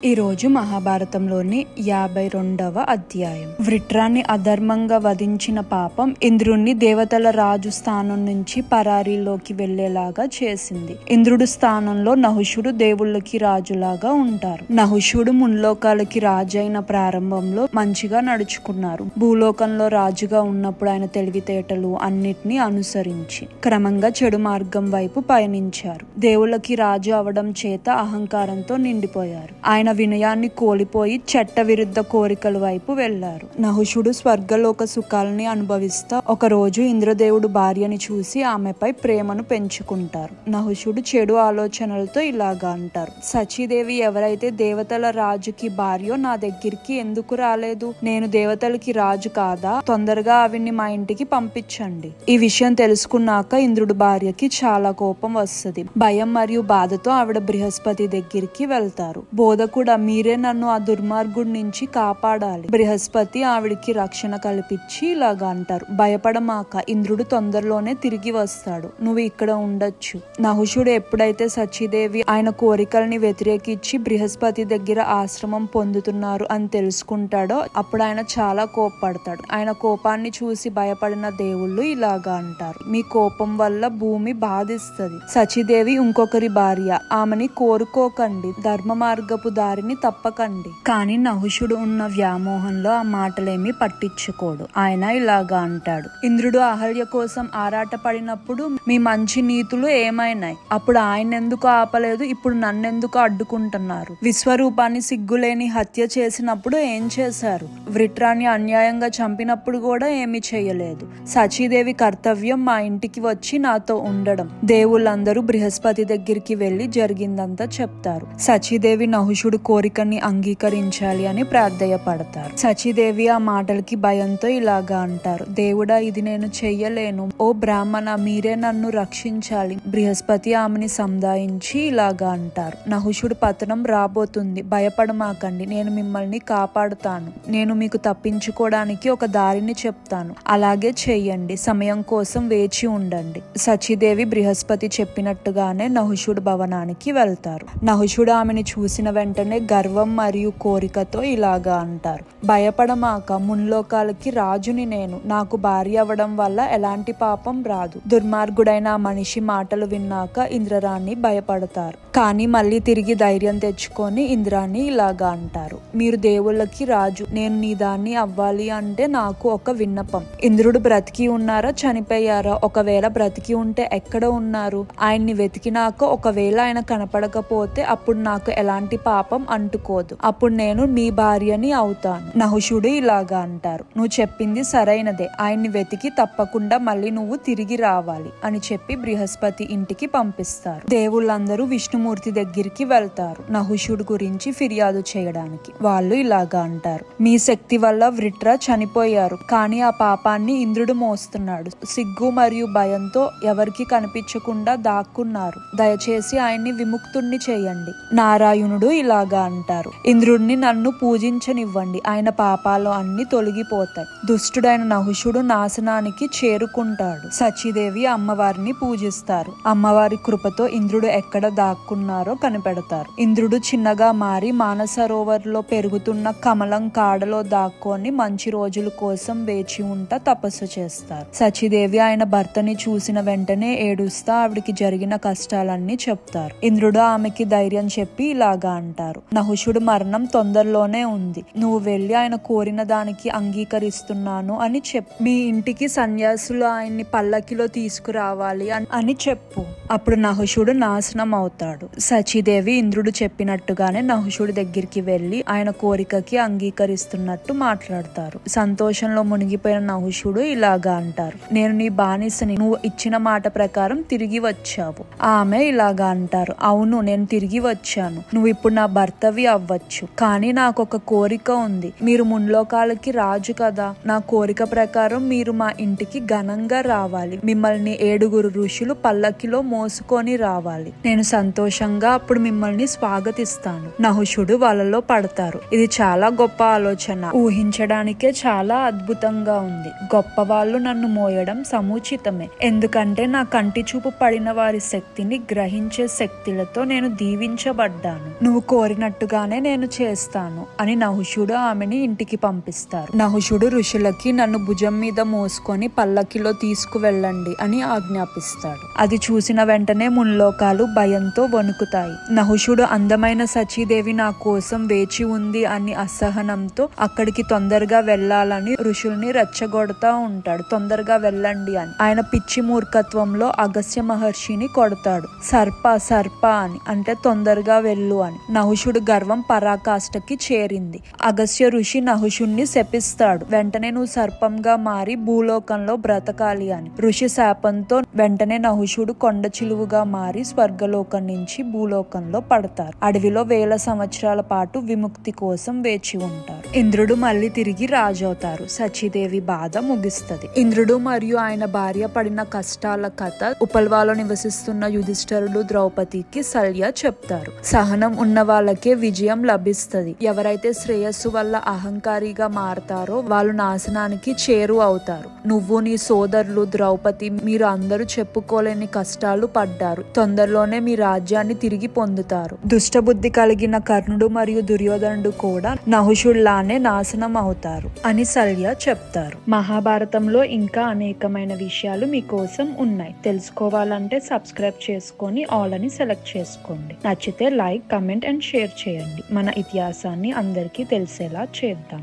ఈ రోజు మహాభారతంలోని 52వ అధ్యాయం. వృత్రాన్ని అధర్మంగా వధించిన పాపం ఇంద్రుణ్ణి దేవతల రాజు స్థానం నుంచి పరారీలోకి వెళ్లేలాగా చేసింది. ఇంద్రుడు స్థానంలో నహుషుడు దేవుళ్ళకి రాజులాగా ఉంటారు. నహుషుడు ముల్లోకాలకి రాజైన ప్రారంభంలో మంచిగా నడుచుకున్నారు. భూలోకంలో రాజుగా ఉన్నప్పుడు ఆయన తెలివితేటలు అన్నిటినీ అనుసరించి క్రమంగా చెడు మార్గం వైపు పయనించారు. దేవుళ్ళకి రాజు అవడం చేత అహంకారంతో నిండిపోయారు. ఆయన వినయాన్ని కోల్పోయి చట్ట విరుద్ధ కోరికల వైపు వెళ్లారు. నహుషుడు స్వర్గలోక సుఖాలని అనుభవిస్తా ఒక రోజు ఇంద్రదేవుడు భార్యని చూసి ఆమెపై ప్రేమను పెంచుకుంటారు. నహుషుడు చెడు ఆలోచనలతో ఇలాగా అంటారు: సచీదేవి ఎవరైతే దేవతల రాజుకి భార్యో నా దగ్గరికి ఎందుకు రాలేదు? నేను దేవతలకి రాజు కాదా? తొందరగా ఆవిడ్ని మా ఇంటికి పంపించండి. ఈ విషయం తెలుసుకున్నాక ఇంద్రుడు భార్యకి చాలా కోపం వస్తుంది. భయం మరియు బాధతో ఆవిడ బృహస్పతి దగ్గరికి వెళ్తారు. బోధకుడు, మీరే నన్ను ఆ దుర్మార్గుడి నుంచి కాపాడాలి. బృహస్పతి ఆవిడికి రక్షణ కల్పించి ఇలాగా అంటారు: భయపడమాక, ఇంద్రుడు తొందరలోనే తిరిగి వస్తాడు, నువ్వు ఇక్కడ ఉండొచ్చు. నహుషుడు ఎప్పుడైతే సచీదేవి ఆయన కోరికల్ని వ్యతిరేకించి బృహస్పతి దగ్గర ఆశ్రమం పొందుతున్నారు అని తెలుసుకుంటాడో అప్పుడు ఆయన చాలా కోప్పడతాడు. ఆయన కోపాన్ని చూసి భయపడిన దేవుళ్ళు ఇలాగా అంటారు: మీ కోపం వల్ల భూమి బాధిస్తుంది. సచీదేవి ఇంకొకరి భార్య, ఆమెని కోరుకోకండి, ధర్మ మార్గపు దారిని తప్పకండి. కానీ నహుషుడు ఉన్న వ్యామోహంలో ఆ మాటలేమి పట్టించుకోడు. ఆయన ఇలాగా అంటాడు: ఇంద్రుడు అహల్య కోసం ఆరాట పడినప్పుడు మీ మంచి నీతులు ఏమైనాయి? అప్పుడు ఆయన ఎందుకు ఆపలేదు? ఇప్పుడు నన్నెందుకు అడ్డుకుంటున్నారు? విశ్వరూపాన్ని సిగ్గులేని హత్య చేసినప్పుడు ఏం చేశారు? వృత్రాన్ని అన్యాయంగా చంపినప్పుడు కూడా ఏమీ చేయలేదు. సచీదేవి కర్తవ్యం మా ఇంటికి వచ్చి నాతో ఉండడం. దేవుళ్ళందరూ బృహస్పతి దగ్గరికి వెళ్లి జరిగిందంతా చెప్తారు. సచీదేవి నహుషుడు కోరికని అంగీకరించాలి అని ప్రార్థయపడతారు. సచీదేవి ఆ మాటలకి భయంతో ఇలాగా అంటారు: దేవుడా, ఇది నేను చెయ్యలేను. ఓ బ్రాహ్మణ, మీరే నన్ను రక్షించాలి. బృహస్పతి ఆమెని సంధాయించి ఇలాగా అంటారు: నహుషుడు పతనం రాబోతుంది, భయపడమాకండి, నేను మిమ్మల్ని కాపాడుతాను. నేను మీకు తప్పించుకోవడానికి ఒక దారిని చెప్తాను, అలాగే చెయ్యండి. సమయం కోసం వేచి ఉండండి. సచీదేవి బృహస్పతి చెప్పినట్టుగానే నహుషుడు భవనానికి వెళ్తారు. నహుషుడు ఆమెని చూసిన వెంటనే గర్వం మరియు కోరికతో ఇలాగా అంటారు: భయపడమాక, ముల్లోకాలకి రాజుని నేను. నాకు భార్య అవ్వడం వల్ల ఎలాంటి పాపం రాదు. దుర్మార్గుడైన ఆ మనిషి మాటలు విన్నాక ఇంద్రరాణి భయపడతారు. కానీ మళ్ళీ తిరిగి ధైర్యం తెచ్చుకొని ఇంద్రాణి ఇలాగా అంటారు: మీరు దేవుళ్ళకి రాజు, నేను నీ దాన్ని అవ్వాలి అంటే నాకు ఒక విన్నపం. ఇంద్రుడు బ్రతికి ఉన్నారా, చనిపోయారా? ఒకవేళ బ్రతికి ఉంటే ఎక్కడ ఉన్నారు? ఆయన్ని వెతికినాక ఒకవేళ ఆయన కనపడకపోతే అప్పుడు నాకు ఎలాంటి పాపం అంటుకోదు. అప్పుడు నేను నీ భార్యని అవుతాను. నహుషుడు ఇలాగా అంటారు: నువ్వు చెప్పింది సరైనదే. ఆయన్ని వెతికి తప్పకుండా మళ్ళీ నువ్వు తిరిగి రావాలి అని చెప్పి బృహస్పతి ఇంటికి పంపిస్తారు. దేవుళ్ళందరూ విష్ణుమూర్తి దగ్గరికి వెళ్తారు నహుషుడు గురించి ఫిర్యాదు చేయడానికి. వాళ్ళు ఇలాగా అంటారు: మీ శక్తి వల్ల వృత్ర చనిపోయారు, కానీ ఆ పాపాన్ని ఇంద్రుడు మోస్తున్నాడు. సిగ్గు మరియు భయంతో ఎవరికి కనిపించకుండా దాక్కున్నారు. దయచేసి ఆయన్ని విముక్తుణ్ణి చేయండి. నారాయణుడు ఇలాగా అంటారు: ఇంద్రుడిని నన్ను పూజించనివ్వండి, ఆయన పాపాలు అన్ని తొలగిపోతాయి. దుష్టుడైన నహుషుడు నాశనానికి చేరుకుంటాడు. సచీదేవి అమ్మవారిని పూజిస్తారు. అమ్మవారి కృపతో ఇంద్రుడు ఎక్కడ దాక్కున్నారో కనిపెడతారు. ఇంద్రుడు చిన్నగా మారి మానసరోవర్లో పెరుగుతున్న కమలం కాడలో దాక్కొని మంచి రోజుల కోసం వేచి ఉంటా తపస్సు చేస్తారు. సచీదేవి ఆయన భర్తని చూసిన వెంటనే ఏడుస్తా ఆవిడికి జరిగిన కష్టాలన్నీ చెప్తారు. ఇంద్రుడు ఆమెకి ధైర్యం చెప్పి ఇలాగా అంటారు: నహుషుడు మరణం తొందరలోనే ఉంది. నువ్వు వెళ్లి ఆయన కోరిన దానికి అంగీకరిస్తున్నాను అని చెప్పు. మీ ఇంటికి సన్యాసులు ఆయన్ని పల్లకిలో తీసుకురావాలి అని చెప్పు. అప్పుడు నహుషుడు నాశనం అవుతాడు. సచీదేవి ఇంద్రుడు చెప్పినట్టుగానే నహుషుడి దగ్గరికి వెళ్లి ఆయన కోరికకి అంగీకరిస్తున్నట్టు మాట్లాడతారు. సంతోషంలో మునిగిపోయిన నహుషుడు ఇలాగా అంటారు: నేను నీ బానిసని, నువ్వు ఇచ్చిన మాట ప్రకారం తిరిగి వచ్చావు. ఆమె ఇలాగా అంటారు: అవును, నేను తిరిగి వచ్చాను. నువ్వు ఇప్పుడు నా భర్తవి అవ్వచ్చు. కానీ నాకు ఒక కోరిక ఉంది. మీరు ముల్లోకాలకి రాజు కదా, నా కోరిక ప్రకారం మీరు మా ఇంటికి ఘనంగా రావాలి. మిమ్మల్ని 7 ఋషులు పల్లకిలో మోసుకొని రావాలి. నేను సంతోషంగా అప్పుడు మిమ్మల్ని స్వాగతిస్తాను. నహుషుడు వాళ్ళలో పడతారు. ఇది చాలా గొప్ప ఆలోచన, ఊహించడానికే చాలా అద్భుతంగా ఉంది. గొప్ప వాళ్ళు నన్ను మోయడం సముచితమే, ఎందుకంటే నా కంటి చూపు పడిన వారి శక్తిని గ్రహించే శక్తులతో నేను దీవించబడ్డాను. నువ్వు కోరిక కోరినట్టుగానే నేను చేస్తాను అని నహుషుడు ఆమెని ఇంటికి పంపిస్తారు. నహుషుడు ఋషులకి నన్ను భుజం మీద మోసుకొని పల్లకిలో తీసుకువెళ్ళండి అని ఆజ్ఞాపిస్తాడు. అది చూసిన వెంటనే ముల్లోకాలు భయంతో వణుకుతాయి. నహుషుడు అందమైన సచీదేవి నా కోసం వేచి ఉంది అని అసహనంతో అక్కడికి తొందరగా వెళ్లాలని ఋషుల్ని రెచ్చగొడతా ఉంటాడు. తొందరగా వెళ్ళండి అని. ఆయన పిచ్చి మూర్ఖత్వంలో అగస్త్య మహర్షిని కొడతాడు. సర్ప సర్ప అని, అంటే తొందరగా వెళ్ళు అని. నహుషుడు గర్వం పరాకాష్ఠకి చేరింది. అగస్త్య ఋషి నహుషుణ్ణి శపిస్తాడు. వెంటనే నువ్వు సర్పంగా మారి భూలోకంలో బ్రతకాలి అని. ఋషి శాపంతో వెంటనే నహుషుడు కొండ చిలువుగా మారి స్వర్గలోకం నుంచి భూలోకంలో పడతారు. అడవిలో 1000 సంవత్సరాల పాటు విముక్తి కోసం వేచి ఉంటారు. ఇంద్రుడు మళ్ళీ తిరిగి రాజవుతారు. సచీదేవి బాధ ముగిస్తది. ఇంద్రుడు మరియు ఆయన భార్య పడిన కష్టాల కథ ఉపల్వాలో నివసిస్తున్న యుధిష్ఠిరుడు ద్రౌపదికి శల్య చెప్తారు. సహనం ఉన్న వాళ్ళకే విజయం లభిస్తది. ఎవరైతే శ్రేయస్సు వల్ల అహంకారిగా మారతారో వాళ్ళు నాశనానికి చేరు అవుతారు. నువ్వు నీ సోదరులు ద్రౌపది మీరు అందరూ చెప్పుకోలేని కష్టాలు పడ్డారు. తొందరలోనే మీ రాజ్యాన్ని తిరిగి పొందుతారు. దుష్టబుద్ధి కలిగిన కర్ణుడు మరియు దుర్యోధనుడు కూడా నహుషుల్లానే నాశనం అవుతారు అని శల్య చెప్తారు. మహాభారతంలో ఇంకా అనేకమైన విషయాలు మీకోసం ఉన్నాయి. తెలుసుకోవాలంటే సబ్స్క్రైబ్ చేసుకొని ఆల్ అని సెలెక్ట్ చేసుకోండి. నచ్చితే లైక్, కమెంట్ అండ్ షేర్ చేయండి. మన ఇతిహాసాన్ని అందరికీ తెలిసేలా చేద్దాం.